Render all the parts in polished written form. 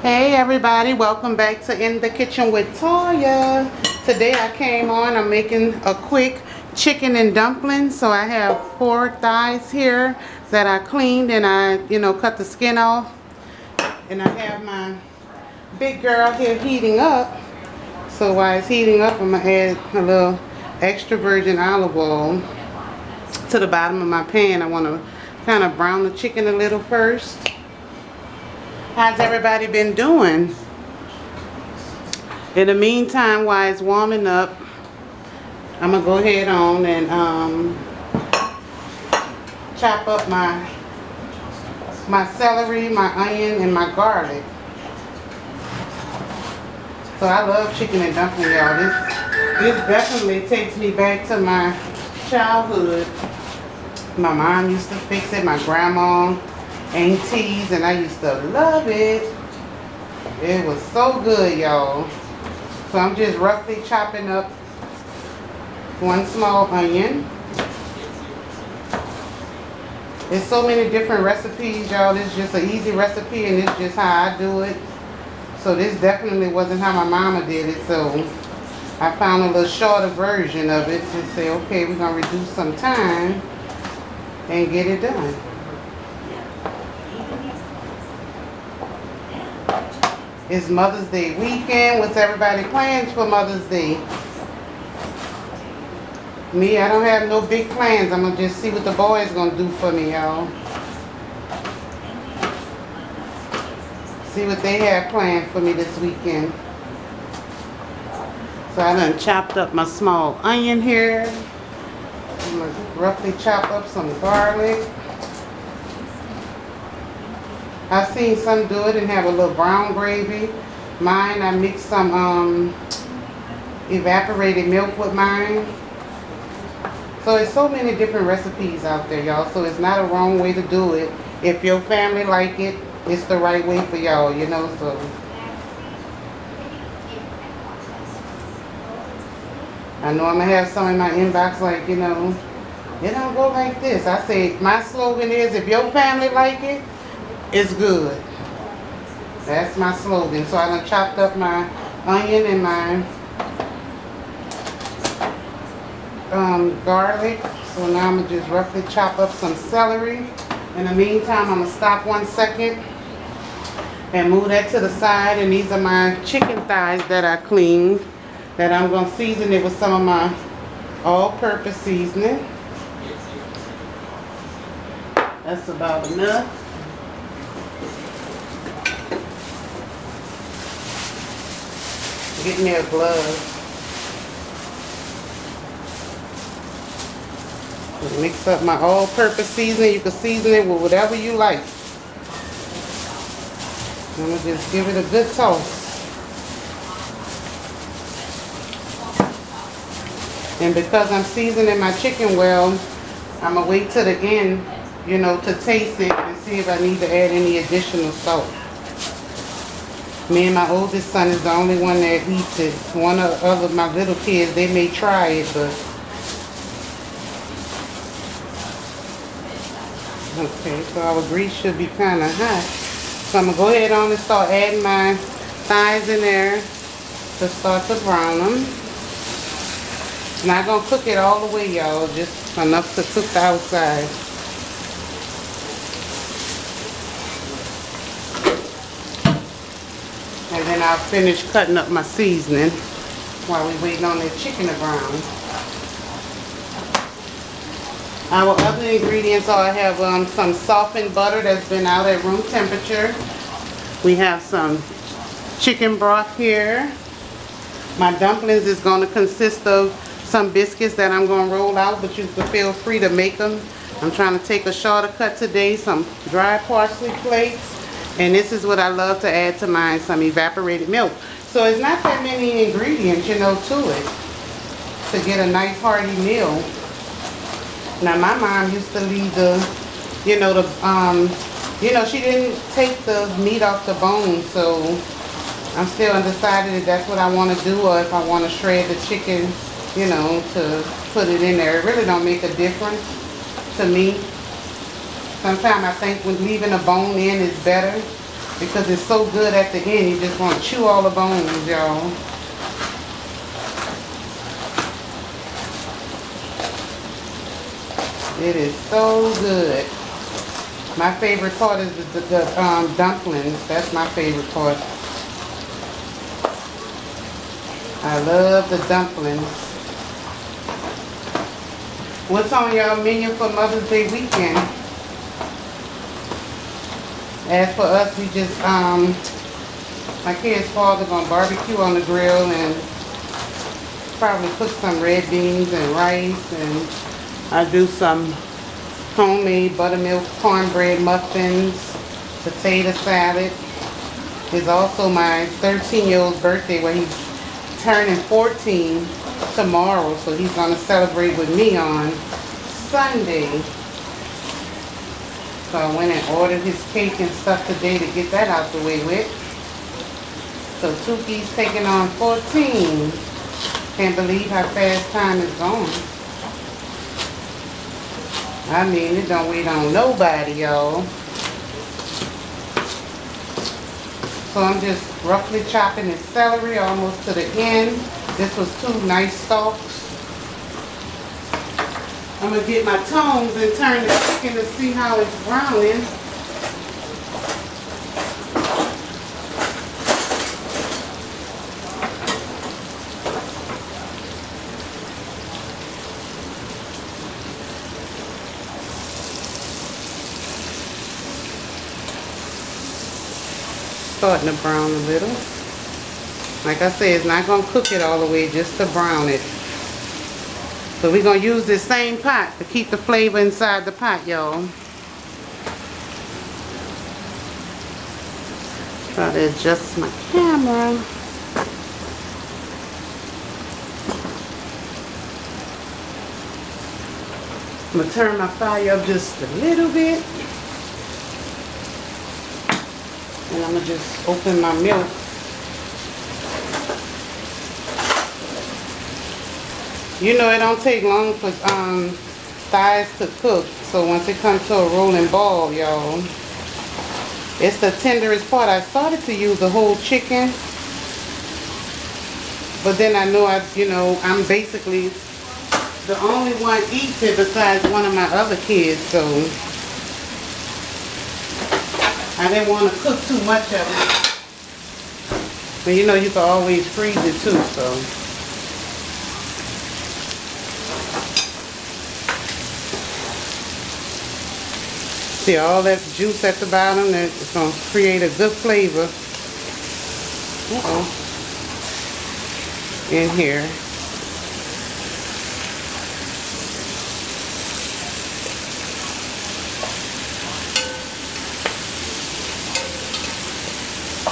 Hey everybody, welcome back to In the Kitchen with Toya. Today I came on, I'm making a quick chicken and dumplings. So I have 4 thighs here that I cleaned and I, cut the skin off. And I have my big girl here heating up. So while it's heating up, I'm going to add a little extra virgin olive oil to the bottom of my pan. I want to kind of brown the chicken a little first. How's everybody been doing? In the meantime, while it's warming up, I'm going to go ahead on and chop up my celery, my onion, and my garlic. So I love chicken and dumpling, y'all. This definitely takes me back to my childhood. My mom used to fix it, my grandma, aunties, and I used to love it. It was so good, y'all. So I'm just roughly chopping up 1 small onion. There's so many different recipes, y'all. This is just an easy recipe, and it's just how I do it. So this definitely wasn't how my mama did it, so I found a little shorter version of it to say, okay, we're gonna reduce some time and get it done. It's Mother's Day weekend. What's everybody plans for Mother's Day? Me, I don't have no big plans. I'm going to just see what the boys going to do for me, y'all. See what they have planned for me this weekend. So I done chopped up my small onion here. I'm going to roughly chop up some garlic. I've seen some do it and have a little brown gravy. Mine, I mix some evaporated milk with mine. So there's so many different recipes out there, y'all. So it's not a wrong way to do it. If your family like it, it's the right way for y'all, you know. So I know I'm going to have some in my inbox like, it don't go like this. I say, my slogan is, if your family like it, it's good. That's my slogan. So I done chopped up my onion and my garlic. So now I'm going to just roughly chop up some celery. In the meantime, I'm going to stop 1 second and move that to the side. And these are my chicken thighs that I cleaned, that I'm going to season it with some of my all-purpose seasoning. That's about enough. Get me a glove. Mix up my all-purpose seasoning. You can season it with whatever you like. I'm going to just give it a good toss. And because I'm seasoning my chicken well, I'm going to wait till the end, to taste it and see if I need to add any additional salt. Me and my oldest son is the only one that eats it. One of my little kids, they may try it, but... Okay, so our grease should be kind of hot. So I'm going to go ahead on and start adding my thighs in there to start to brown them. Not going to cook it all the way, y'all. Just enough to cook the outside. And then I'll finish cutting up my seasoning while we're waiting on the chicken to brown. Our other ingredients are I have some softened butter that's been out at room temperature. We have some chicken broth here. My dumplings is going to consist of some biscuits that I'm going to roll out, but you can feel free to make them. I'm trying to take a shorter cut today, some dry parsley flakes. And this is what I love to add to mine, some evaporated milk. So it's not that many ingredients, to it, to get a nice hearty meal. Now my mom used to leave she didn't take the meat off the bone. So I'm still undecided if that's what I want to do or if I want to shred the chicken, to put it in there. It really don't make a difference to me. Sometimes I think when leaving a bone in is better. because it's so good at the end. You just want to chew all the bones, y'all. It is so good. My favorite part is the dumplings. That's my favorite part. I love the dumplings. What's on y'all menu for Mother's Day weekend? As for us, we just, my kid's father gonna barbecue on the grill and probably cook some red beans and rice, and I do some homemade buttermilk cornbread muffins, potato salad. It's also my 13-year-old's birthday, where he's turning 14 tomorrow, so he's gonna celebrate with me on Sunday. So I went and ordered his cake and stuff today to get that out the way with. So Tuki's taking on 14. Can't believe how fast time is going. I mean, it don't wait on nobody, y'all. So I'm just roughly chopping the celery almost to the end. This was 2 nice stalks. I'm going to get my tongs and turn the chicken to see how it's browning. Starting to brown a little. Like I said, it's not going to cook it all the way, just to brown it. So we're going to use this same pot to keep the flavor inside the pot, y'all. Try to adjust my camera. I'm going to turn my fire up just a little bit. And I'm going to just open my milk. You know, it don't take long for thighs to cook. So once it comes to a rolling ball, y'all, it's the tenderest part. I started to use the whole chicken, but then I know I'm basically the only one eats it besides one of my other kids, so I didn't want to cook too much of it. But you know, you can always freeze it too, so. See all that juice at the bottom, that's going to create a good flavor. In here.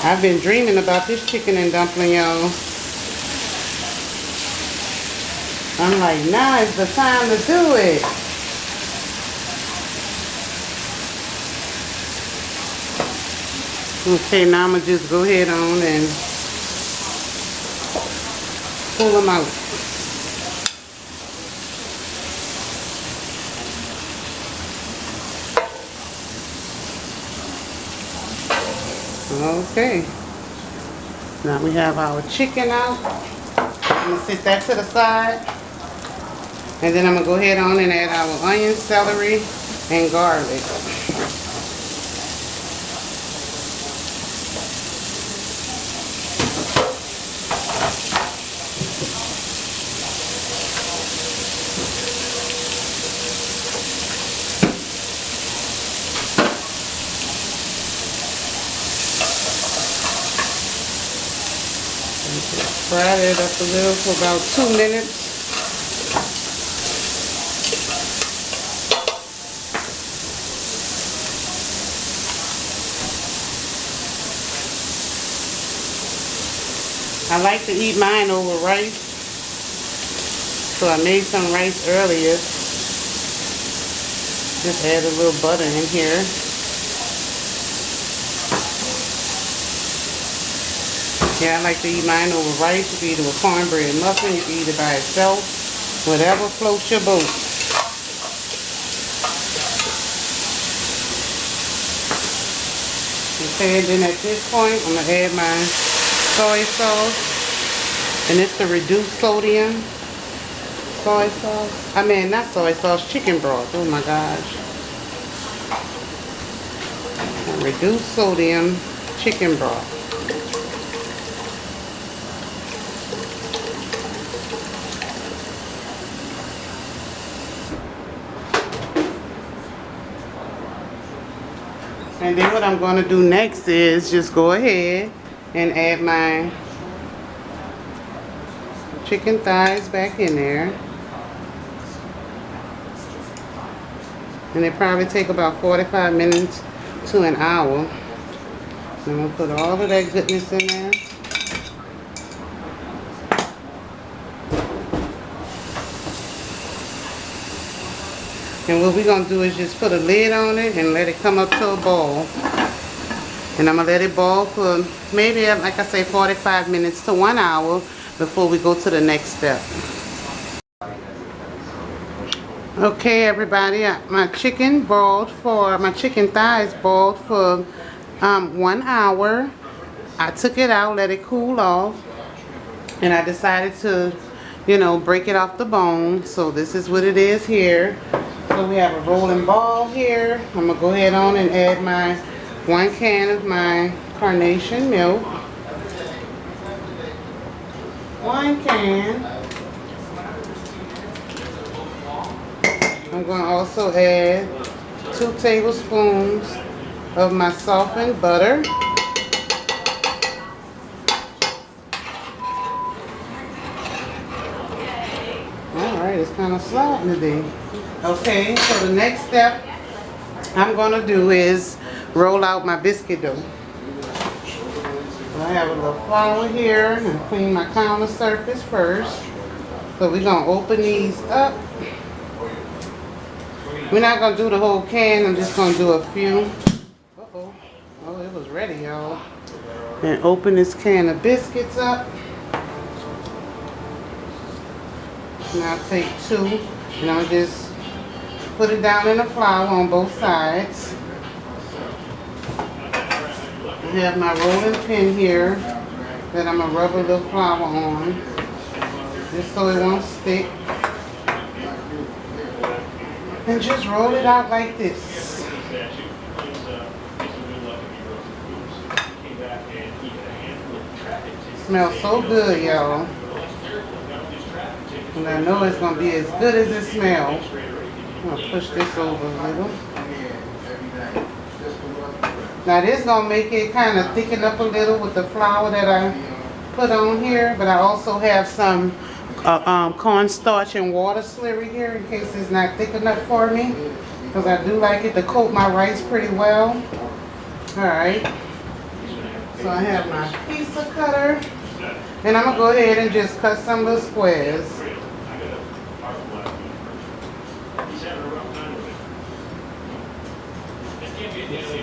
I've been dreaming about this chicken and dumpling, y'all. I'm like, now is the time to do it. Okay, now I'm going to just go ahead on and pull them out. Okay. Now we have our chicken out. I'm going to sit that to the side. And then I'm going to go ahead on and add our onion, celery, and garlic. Fry it up a little for about 2 minutes. I like to eat mine over rice, so I made some rice earlier. Just add a little butter in here. Yeah, I like to eat mine over rice. You can eat it with cornbread muffin. You can eat it by itself. Whatever floats your boat. Okay, and then at this point, I'm gonna add my soy sauce, and it's the reduced sodium soy sauce. I mean, not soy sauce, chicken broth. Oh my gosh. Reduced sodium chicken broth. And then what I'm going to do next is just go ahead and add my chicken thighs back in there. And it probably take about 45 minutes to an hour. And I'm going to put all of that goodness in there. And what we're going to do is just put a lid on it and let it come up to a boil. And I'm going to let it boil for maybe, like I say, 45 minutes to 1 hour before we go to the next step. Okay, everybody, my chicken thighs boiled for 1 hour. I took it out, let it cool off, and I decided to, break it off the bone. So this is what it is here. So we have a rolling ball here. I'm gonna go ahead on and add my 1 can of my carnation milk. 1 can. I'm going to also add 2 tablespoons of my softened butter. Alright, it's kind of sliding today. Okay, so the next step I'm going to do is roll out my biscuit dough. So I have a little flour here and clean my counter surface first. So we're going to open these up. We're not going to do the whole can, I'm just going to do a few. Uh-oh. Oh, it was ready, y'all. And open this can of biscuits up. Now take 2, and I'll just put it down in the flour on both sides. I have my rolling pin here that I'm going to rub a little flour on, just so it won't stick. And just roll it out like this. Smells so good, y'all. And I know it's going to be as good as it smells. I'm going to push this over a little. Now this is going to make it kind of thicken up a little with the flour that I put on here. But I also have some cornstarch and water slurry here in case it's not thick enough for me. Because I do like it to coat my rice pretty well. Alright. So I have my pizza cutter. And I'm going to go ahead and just cut some little squares.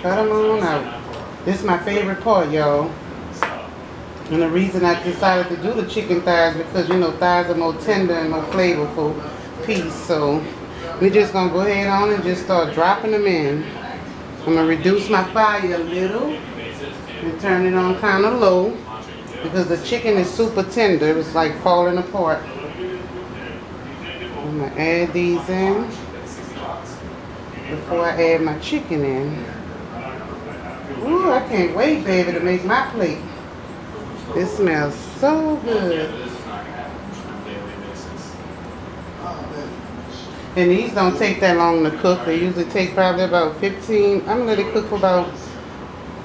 Cut them on out. This is my favorite part, y'all. And the reason I decided to do the chicken thighs because, thighs are more tender and more flavorful piece. So we're just going to go ahead on and just start dropping them in. I'm going to reduce my fire a little and turn it on kind of low because the chicken is super tender. It's like falling apart. I'm going to add these in before I add my chicken in. Ooh, I can't wait, baby, to make my plate. This smells so good. And these don't take that long to cook. They usually take probably about 15. I'm going to let it cook for about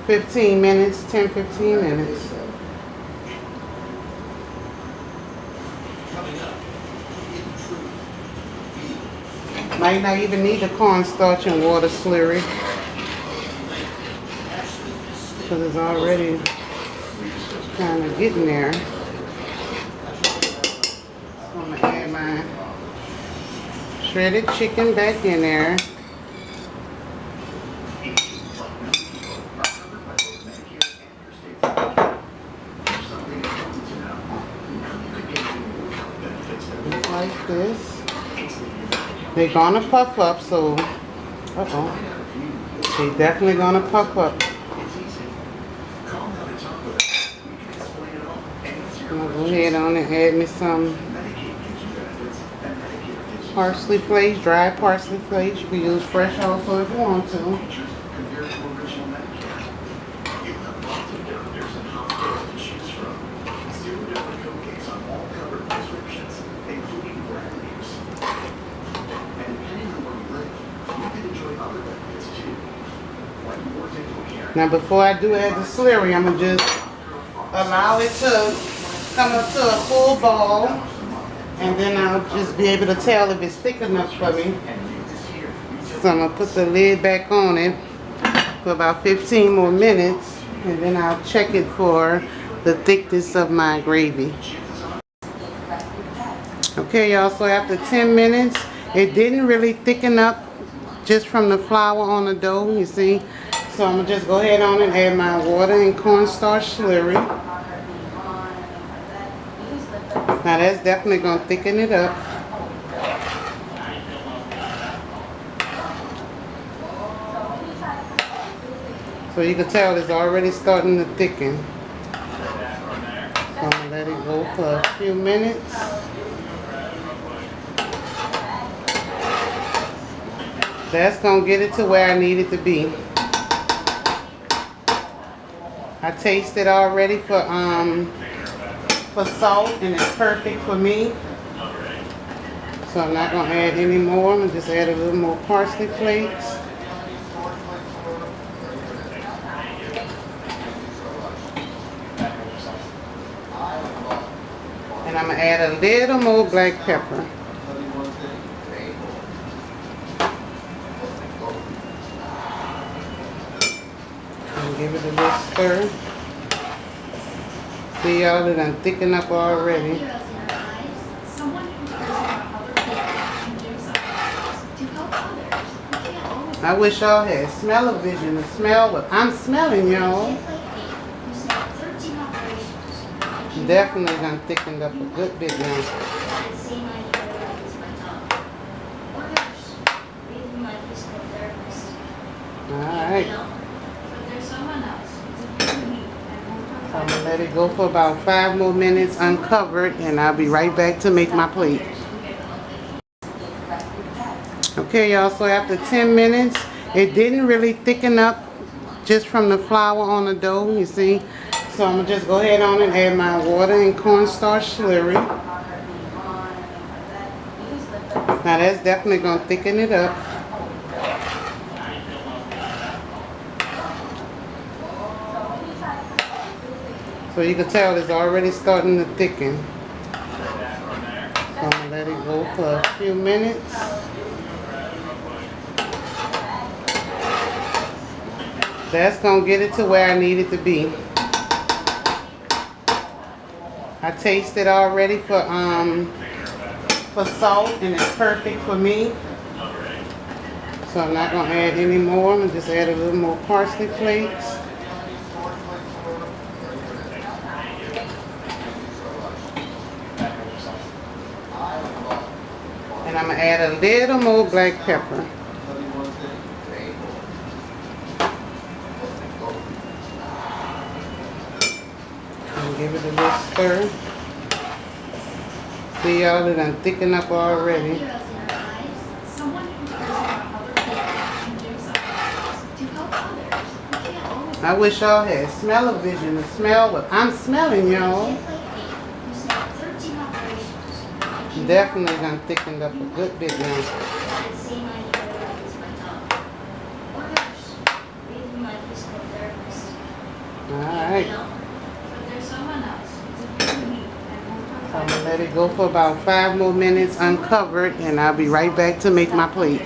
15 minutes, 10-15 minutes. Might not even need the cornstarch and water slurry because it's already kind of getting there. So I'm going to add my shredded chicken back in there. Just like this. They're going to puff up, so they definitely going to puff up. ahead on and add me some parsley flakes, dried parsley flakes. You can use fresh also if you want to. Now before I do add the celery, I'm going to just allow it to come up to a full ball, and then I'll just be able to tell if it's thick enough for me. So I'm going to put the lid back on it for about 15 more minutes, and then I'll check it for the thickness of my gravy. Okay y'all, so after 10 minutes, it didn't really thicken up just from the flour on the dough, you see. So I'm going to just go ahead on and add my water and cornstarch slurry. Now that's definitely going to thicken it up. So you can tell it's already starting to thicken. So I'm going to let it go for a few minutes. That's going to get it to where I need it to be. I tasted already for salt, and it's perfect for me. So I'm not going to add any more. I'm going to just add a little more parsley flakes. And I'm going to add a little more black pepper. Give it a little stir. See y'all, it done thicken up already. I wish y'all had smell-o-vision to smell what I'm smelling, y'all. Definitely done thickened up a good bit now. Alright. I'm going to let it go for about 5 more minutes uncovered, and I'll be right back to make my plate. Okay y'all, so after 10 minutes, it didn't really thicken up just from the flour on the dough, you see. So I'm going to just go ahead on and add my water and cornstarch slurry. Now that's definitely going to thicken it up. So you can tell it's already starting to thicken. So I'm going to let it go for a few minutes. That's going to get it to where I need it to be. I tasted already for salt, and it's perfect for me. So I'm not going to add any more. I'm going to just add a little more parsley flakes. And I'm going to add a little more black pepper. And give it a little stir. See y'all, it done thicken up already. I wish y'all had smell-o-vision to smell what I'm smelling, y'all. Definitely done thickened up a good bit now. Alright. I'm going to let it go for about 5 more minutes uncovered, and I'll be right back to make my plate.